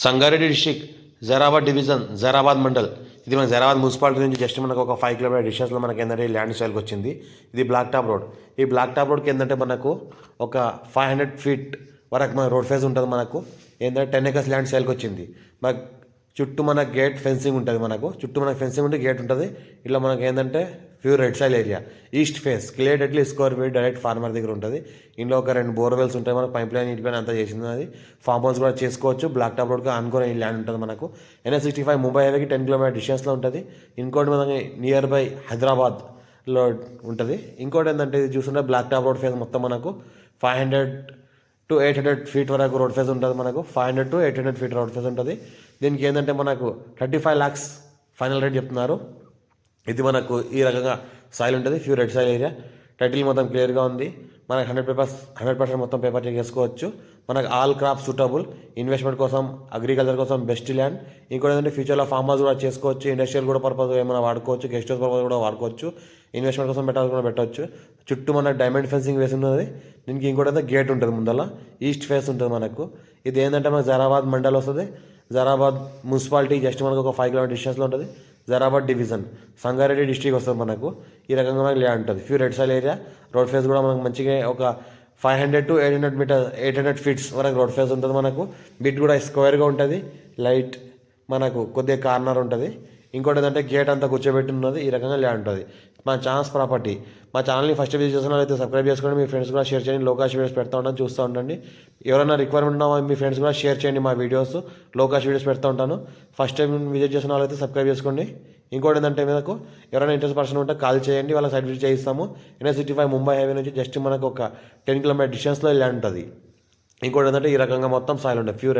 Sangareddy district Zaheerabad division Zaheerabad mandal. ఇది మన Zaheerabad municipality నుంచి జస్ట్ మనకు ఒక 5 కిలోమీటర్ డిస్టెన్స్లో మనకి ఏంటంటే ఈ ల్యాండ్ స్టైల్కి వచ్చింది. ఇది బ్లాక్ టాప్ రోడ్. ఈ బ్లాక్ టాప్ రోడ్కి ఏంటంటే మనకు ఒక 500 ఫీట్ వరకు మన రోడ్ ఫేస్ ఉంటుంది. మనకు ఏంటంటే 10 acres ల్యాండ్ స్టైల్కి వచ్చింది. మనకు చుట్టూ మన గేట్ ఫెన్సింగ్ ఉంటుంది. మనకు చుట్టూ మనకు ఫెన్సింగ్ ఉంటే గేట్ ఉంటుంది. ఇట్లా మనకి ఏంటంటే pure red soil area, east face, clearly square feet direct farmer దగ్గర ఉంటుంది. ఇంట్లో ఒక 2 బోర్వెల్స్ ఉంటాయి. మనకు పైప్ లైన్ నీటి పైన అంతా చేసింది. అది ఫామ్ హౌస్ కూడా చేసుకోవచ్చు. బ్లాక్ టాప్ రోడ్కి అనుకునే ఈ ల్యాండ్ ఉంటుంది. మనకు NH65 ముంబై హైవేకి 10 కిలోమీటర్ డిస్టెన్స్లో ఉంటుంది. ఇంకోటి మనకి నియర్ బై హైదరాబాద్లో ఉంటుంది. ఇంకోటి ఏంటంటే ఇది చూస్తుంటే బ్లాక్ టాప్ రోడ్ ఫేస్ మొత్తం మనకు 500 to 800 ఫీట్ వరకు రోడ్ ఫేస్ ఉంటుంది. మనకు 500 to 800 ఫీట్ రోడ్ ఫేస్ ఉంటుంది. దీనికి ఏంటంటే మనకు 35 lakhs ఫైనల్ రేట్ చెప్తున్నారు. ఇది మనకు ఈ రకంగా సాయిల్ ఉంటుంది. Pure red soil area. Title మొత్తం క్లియర్గా ఉంది. మనకు 100% మొత్తం పేపర్ చెక్ చేసుకోవచ్చు. మనకు ఆల్ క్రాప్ సూటబుల్, ఇన్వెస్ట్మెంట్ కోసం, అగ్రికల్చర్ కోసం బెస్ట్ ల్యాండ్. ఇంకోటి ఏంటంటే ఫ్యూచర్లో ఫార్మ్ హౌస్ కూడా చేసుకోవచ్చు. ఇండస్ట్రియల్ కూడా పర్పస్ ఏమైనా వాడుకోవచ్చు. గెస్ట్ హౌస్ పర్పస్ కూడా వాడుకోవచ్చు. ఇన్వెస్ట్మెంట్ కోసం పెట్టాల్సి కూడా పెట్టవచ్చు. చుట్టూ మనకు డైమండ్ ఫెన్సింగ్ వేసి ఉన్నది. దీనికి ఇంకోటి అయితే గేట్ ఉంటుంది. ముందర ఈస్ట్ ఫేస్ ఉంటుంది. మనకు ఇది ఏంటంటే మనకు జైరాబాద్ మండల్ వస్తుంది. జైరాబాద్ మున్సిపాలిటీ జస్ట్ మనకు ఒక 5 కిలోమీటర్ డిస్టెన్స్లో ఉంటుంది. జైరాబాద్ డివిజన్ సంగారెడ్డి డిస్ట్రిక్ట్ వస్తుంది. మనకు ఈ రకంగా మనకు ల్యాండ్ ఉంటుంది. Pure red soil area. Road face కూడా మనకు మంచిగా ఒక 500 to 800 ఫీట్స్ వరకు రోడ్ ఫేస్ ఉంటుంది. మనకు బిట్ కూడా స్క్వేర్గా ఉంటుంది. లైట్ మనకు కొద్దిగా కార్నర్ ఉంటుంది. ఇంకోటి ఏంటంటే గేట్ అంతా కూర్చోబెట్టి ఉన్నది. ఈ రకంగా ల్యాండ్ ఉంటుంది. మా ఛాన్స్ ప్రాపర్టీ. మా ఛానల్ని ఫస్ట్ విజిట్ చేస్తున్నట్లయితే సబ్స్క్రైబ్ చేసుకోండి. మీ ఫ్రెండ్స్ కూడా షేర్ చేయండి. లోకాష్ వీడియోస్ పెడతా ఉంటాను, చూస్తూ ఉండండి. ఎవరైనా రిక్వైర్మెంట్ ఉన్నా మీ ఫ్రెండ్స్ కూడా షేర్ చేయండి. మా వీడియోస్ లోకాష్ వీడియోస్ పెడతా ఉంటాను. ఫస్ట్ టైం విజిట్ చేసిన వాళ్ళైతే సబ్స్క్రైబ్ చేసుకోండి. ఇంకోటి ఏంటంటే మీకు ఎవరైనా ఇంట్రెస్ట్ పర్సన్ ఉంటే కాల్ చేయండి. వాళ్ళ సైట్ విజిట్ చేయిస్తాము. NH65 ముంబై హైవే నుంచి జస్ట్ మనకు ఒక 10 కిలోమీటర్ డిస్టెన్స్లో ల్యాండ్ ఉంటుంది. ఇంకోటి ఏంటంటే ఈ రకంగా మొత్తం సాయిల్ ఉంటుంది. ప్యూర్